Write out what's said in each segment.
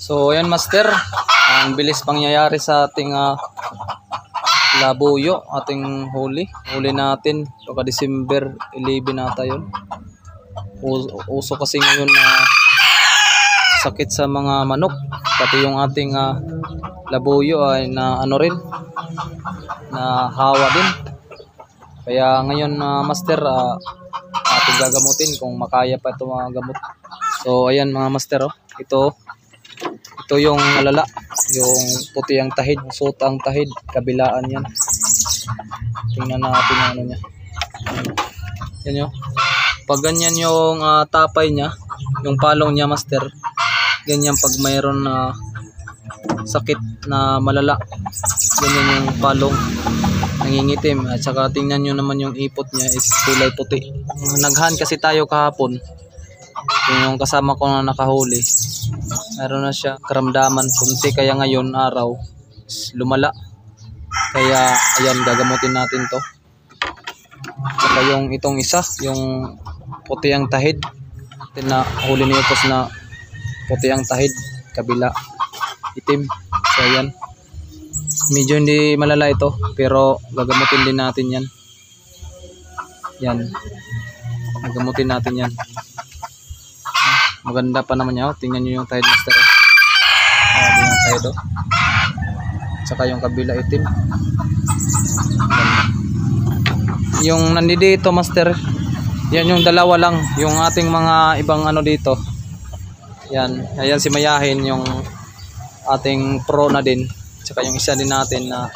So ayan master, ang bilis pangyayari sa ating labuyo, ating huli natin. So ka-December 11 nata yun. Uso kasi ngayon na sakit sa mga manok, pati yung ating labuyo ay na ano rin, na hawa din. Kaya ngayon master, ating gagamutin kung makaya pa ito mga gamot. So ayan mga master, ito yung malala, yung puti ang tahid, suot ang tahid, kabilaan yan. Tingnan natin yung ano niya. Yan yun. Pag ganyan yung tapay niya, yung palong niya master, ganyan pag mayroon na sakit na malala, ganyan yung palong, nangingitim. At saka tingnan nyo naman yung ipot niya is kulay puti. Naghan kasi tayo kahapon, yung kasama ko na nakahuli, meron na siya karamdaman kunti, kaya ngayon araw lumala. Kaya ayan, gagamutin natin to. Saka yung itong isa, yung puti ang tahid, na huli ni Upos na puti ang tahid, kabila itim. So ayan, medyo hindi malala ito, pero gagamutin din natin yan. Yan, gagamutin natin yan. Maganda pa naman niya. Tingnan nyo yung tahid master. Yung tahid saka yung kabila itim. Yung nandito master, yan yung dalawa lang, yung ating mga ibang ano dito. Yan, ayan si Mayahin, yung ating pro na din. Saka yung isa din natin na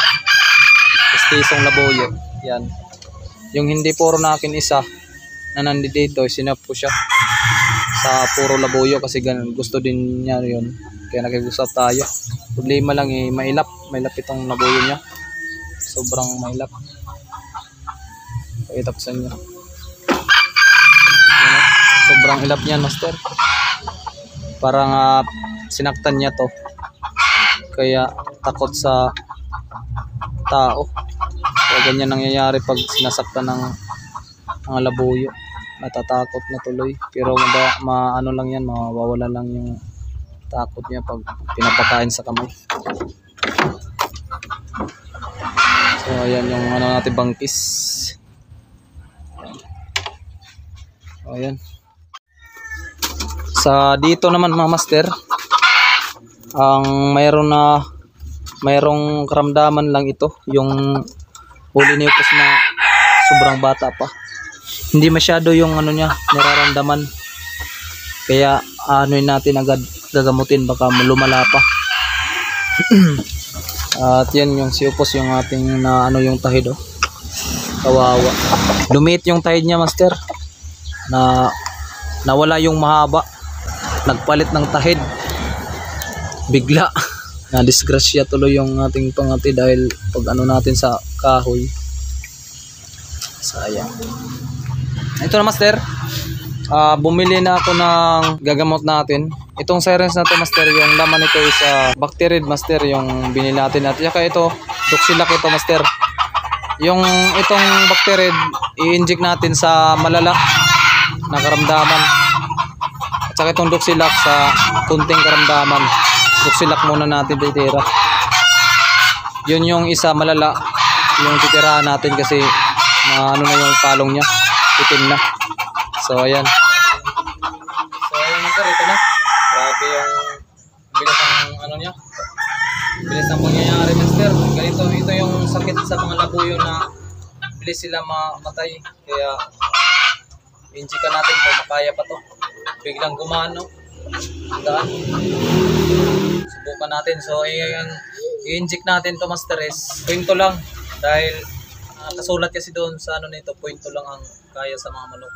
istisong labuyo. Yan, yung hindi puro na akin isa na nandito, sinap ko siya sa puro labuyo kasi ganun, gusto din niya yun, kaya nag-usap tayo. Problema lang mailap itong labuyo niya, sobrang mailap. Pakita ko sa inyo, sobrang ilap niyan master, parang sinaktan niya to, kaya takot sa tao. Kaya ganyan nangyayari pag sinasaktan ng mga labuyo, natatakot na tuloy. Pero ano lang yan, mawawala lang yung takot niya pag pinapakain sa kamay. So ayan yung ano natin, bangkis. Ayan. Sa dito naman mga master, ang mayroong karamdaman lang ito, yung huli ni Upos na sobrang bata pa. Hindi masyado yung ano niya nararamdaman, kaya anoin natin agad, gagamutin, baka lumala pa. At yan yung si Upos, yung ating na ano yung tahid, kawawa. Lumit yung tahid niya master, na nawala yung mahaba, nagpalit ng tahid bigla. Na disgrasya tuloy yung ating pangati dahil pag ano natin sa kahoy, sayang. Ito na master, bumili na ako ng gagamot natin. Itong syringe na to master, yung laman nito is Bactarid master, yung binili natin. At saka ito, Doxilac ito master. Yung itong Bactarid, i-inject natin sa malala na karamdaman. At saka itong Doxilac sa kunting karamdaman. Doxilac muna natin titira. Yun yung isa malala, yung titirahan natin kasi ano na yung palong niya, itim na. So ayan. So ayan master, ito na. Grabe yung bilis ang ano niya, bilis ang pangyayari master. Ganito, ito yung sakit sa mga labuyo na bilis sila mamatay. Kaya injikan natin kung makaya pa to. Biglang gumano, daan, subukan natin. So i-inject natin to master is kwento lang, dahil kasulat kasi doon sa ano nito, kwento lang ang kaya sa mga manok.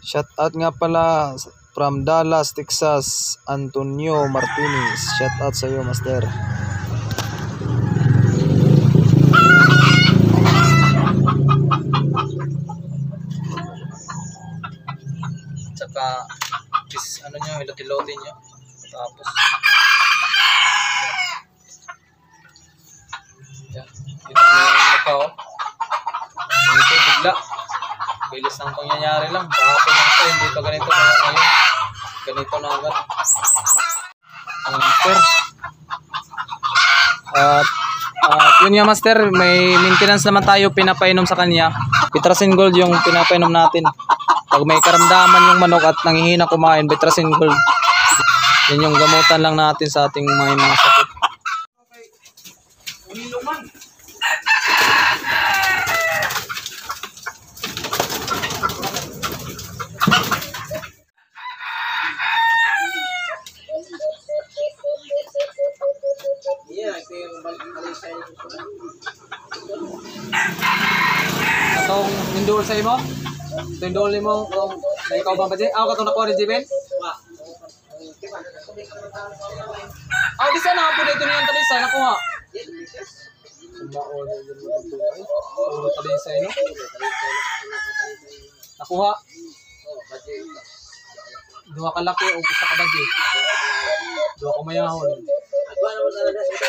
Shout out nga pala from Dallas, Texas, Antonio Martinez. Shout out sa iyo master. Tsaka ano nyo, iloti-loti nyo. Tapos yan, kita nyo yung mukha, bigla bilis isang pangyayari lang. Kahapon lang ito, hindi pa ganito kaya ngayon. Ganito na agad. Master. At yun nga master, may maintenance naman tayo pinapainom sa kanya. Bitrasin Gold yung pinapainom natin. Pag may karamdaman yung manok at nangihina kumain, Bitrasin Gold. Yan yung gamutan lang natin sa ating mga sakit. Atong indol sa imo? Ito indol mo kung na ikaw bang badje? Ako katong nakuha ni Jiben? Di sana po dito niyan talisa nakuha. Kumaon din mo dito ay. Puro talisa no? Nakuha. Duha ka laki o usa ka badje. Duha ka mayahon. Agwa na mo talaga sa ito.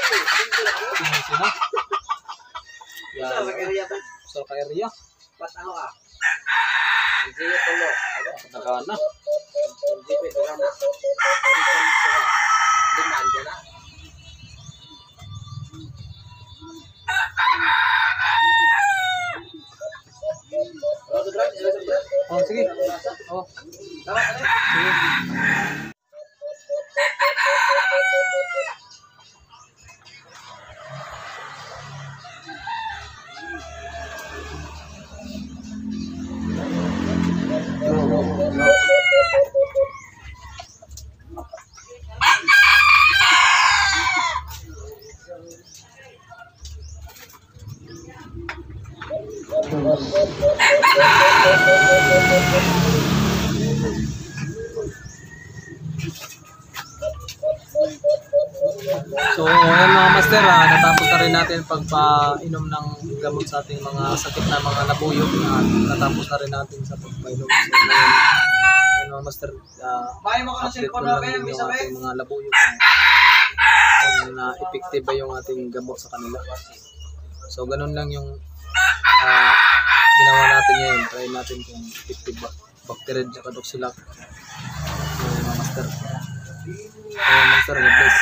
Ya, sa area. Pataho ah. Hindi ito lo. Nakana. Hindi pa ito na. Liman din na. Oh, sige. Oh. Tara, sige. So, ayan mga master, natapos na rin natin pagpainom ng gamot sa ating mga sakit na mga nabuyog at natapos na rin natin sa pagpainom. So, ayan mga master, update ko lang din yung ating mga nabuyog kung na-effective ba yung ating gamot sa kanila. So, ganun lang yung ginawa natin ngayon. Try natin kung effective ba. Bacteria at Doxilac. So, mga master. Master, God bless.